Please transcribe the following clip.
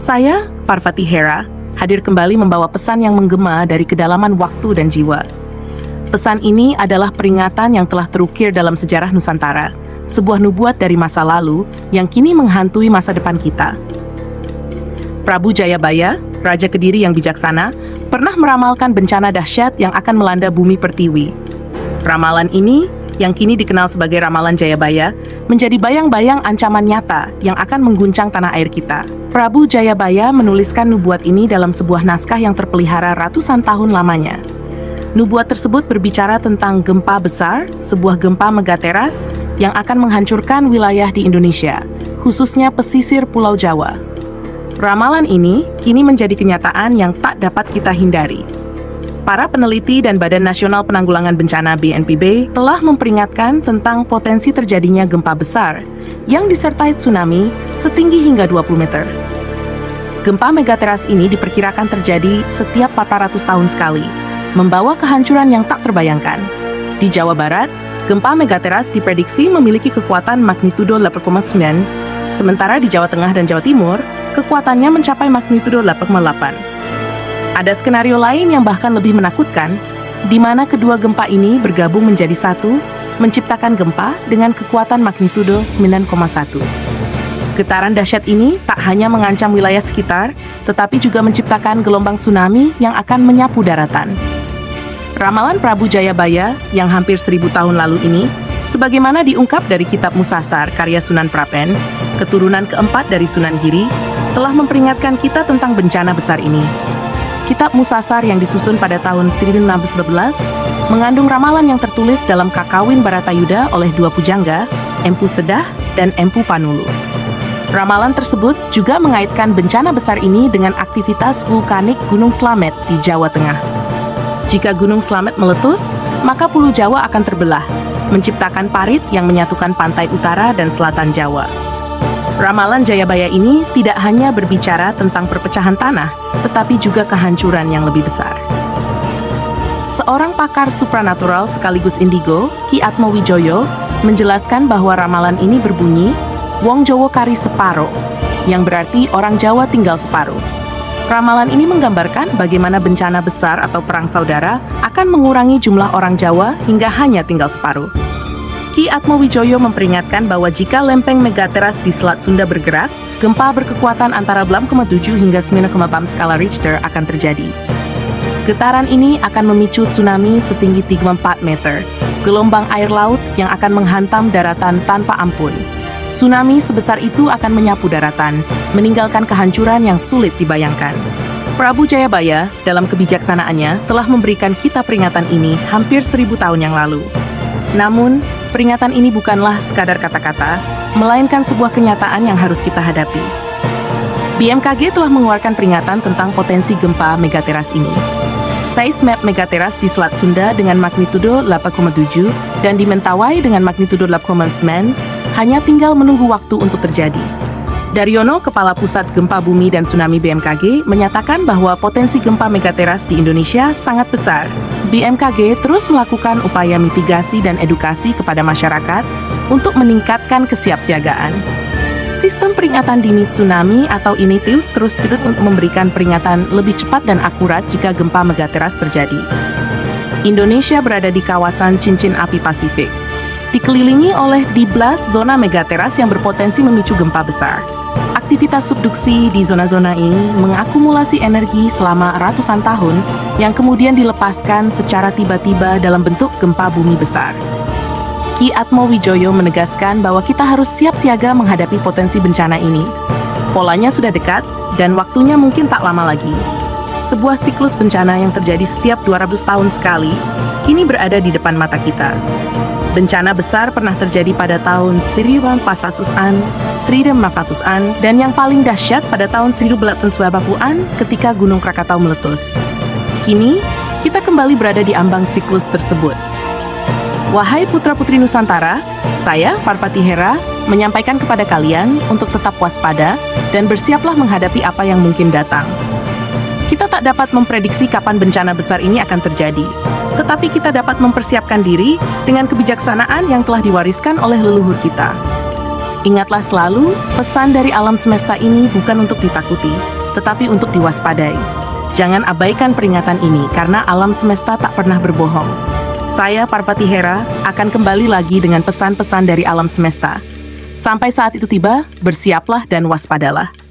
Saya, Parvati Hera, hadir kembali membawa pesan yang menggema dari kedalaman waktu dan jiwa. Pesan ini adalah peringatan yang telah terukir dalam sejarah Nusantara, sebuah nubuat dari masa lalu yang kini menghantui masa depan kita. Prabu Jayabaya, Raja Kediri yang bijaksana, pernah meramalkan bencana dahsyat yang akan melanda bumi pertiwi. Ramalan ini, yang kini dikenal sebagai Ramalan Jayabaya, menjadi bayang-bayang ancaman nyata yang akan mengguncang tanah air kita. Prabu Jayabaya menuliskan nubuat ini dalam sebuah naskah yang terpelihara ratusan tahun lamanya. Nubuat tersebut berbicara tentang gempa besar, sebuah gempa megateras yang akan menghancurkan wilayah di Indonesia, khususnya pesisir Pulau Jawa. Ramalan ini kini menjadi kenyataan yang tak dapat kita hindari. Para peneliti dan Badan Nasional Penanggulangan Bencana BNPB telah memperingatkan tentang potensi terjadinya gempa besar yang disertai tsunami setinggi hingga 20 meter. Gempa megateras ini diperkirakan terjadi setiap 400 tahun sekali, membawa kehancuran yang tak terbayangkan. Di Jawa Barat, gempa megateras diprediksi memiliki kekuatan magnitudo 8,9, sementara di Jawa Tengah dan Jawa Timur, kekuatannya mencapai magnitudo 8,8. Ada skenario lain yang bahkan lebih menakutkan, di mana kedua gempa ini bergabung menjadi satu, menciptakan gempa dengan kekuatan magnitudo 9,1. Getaran dahsyat ini tak hanya mengancam wilayah sekitar, tetapi juga menciptakan gelombang tsunami yang akan menyapu daratan. Ramalan Prabu Jayabaya yang hampir 1000 tahun lalu ini, sebagaimana diungkap dari kitab Musasar karya Sunan Prapen, keturunan keempat dari Sunan Giri, telah memperingatkan kita tentang bencana besar ini. Kitab Musasar yang disusun pada tahun 1611 mengandung ramalan yang tertulis dalam Kakawin Baratayuda oleh dua pujangga, Empu Sedah dan Empu Panulu. Ramalan tersebut juga mengaitkan bencana besar ini dengan aktivitas vulkanik Gunung Slamet di Jawa Tengah. Jika Gunung Slamet meletus, maka Pulau Jawa akan terbelah, menciptakan parit yang menyatukan pantai utara dan selatan Jawa. Ramalan Jayabaya ini tidak hanya berbicara tentang perpecahan tanah, tetapi juga kehancuran yang lebih besar. Seorang pakar supranatural sekaligus indigo, Ki Atmowijoyo, menjelaskan bahwa ramalan ini berbunyi, Wong Jowo kari separo, yang berarti orang Jawa tinggal separuh. Ramalan ini menggambarkan bagaimana bencana besar atau perang saudara akan mengurangi jumlah orang Jawa hingga hanya tinggal separuh. Ki Atmowijoyo memperingatkan bahwa jika lempeng megateras di Selat Sunda bergerak, gempa berkekuatan antara 8,7 hingga 9,4 skala Richter akan terjadi. Getaran ini akan memicu tsunami setinggi 3,4 meter, gelombang air laut yang akan menghantam daratan tanpa ampun. Tsunami sebesar itu akan menyapu daratan, meninggalkan kehancuran yang sulit dibayangkan. Prabu Jayabaya dalam kebijaksanaannya telah memberikan kita peringatan ini hampir 1000 tahun yang lalu. Namun, peringatan ini bukanlah sekadar kata-kata, melainkan sebuah kenyataan yang harus kita hadapi. BMKG telah mengeluarkan peringatan tentang potensi gempa megateras ini. Seismap megateras di Selat Sunda dengan magnitudo 8,7 dan di Mentawai dengan magnitudo 8,9 hanya tinggal menunggu waktu untuk terjadi. Daryono, Kepala Pusat Gempa Bumi dan Tsunami BMKG, menyatakan bahwa potensi gempa megateras di Indonesia sangat besar. BMKG terus melakukan upaya mitigasi dan edukasi kepada masyarakat untuk meningkatkan kesiapsiagaan. Sistem peringatan dini tsunami atau INITIUS terus untuk memberikan peringatan lebih cepat dan akurat jika gempa megateras terjadi. Indonesia berada di kawasan cincin api Pasifik, dikelilingi oleh 12 zona megateras yang berpotensi memicu gempa besar. Aktivitas subduksi di zona-zona ini mengakumulasi energi selama ratusan tahun yang kemudian dilepaskan secara tiba-tiba dalam bentuk gempa bumi besar. Ki Atmowijoyo menegaskan bahwa kita harus siap siaga menghadapi potensi bencana ini. Polanya sudah dekat dan waktunya mungkin tak lama lagi. Sebuah siklus bencana yang terjadi setiap 200 tahun sekali kini berada di depan mata kita. Bencana besar pernah terjadi pada tahun 1400-an, 1500-an, dan yang paling dahsyat pada tahun 1890-an ketika Gunung Krakatau meletus. Kini, kita kembali berada di ambang siklus tersebut. Wahai putra-putri Nusantara, saya, Parvati Hera, menyampaikan kepada kalian untuk tetap waspada dan bersiaplah menghadapi apa yang mungkin datang. Kita tak dapat memprediksi kapan bencana besar ini akan terjadi, tetapi kita dapat mempersiapkan diri dengan kebijaksanaan yang telah diwariskan oleh leluhur kita. Ingatlah selalu, pesan dari alam semesta ini bukan untuk ditakuti, tetapi untuk diwaspadai. Jangan abaikan peringatan ini karena alam semesta tak pernah berbohong. Saya, Parvati Hera, akan kembali lagi dengan pesan-pesan dari alam semesta. Sampai saat itu tiba, bersiaplah dan waspadalah.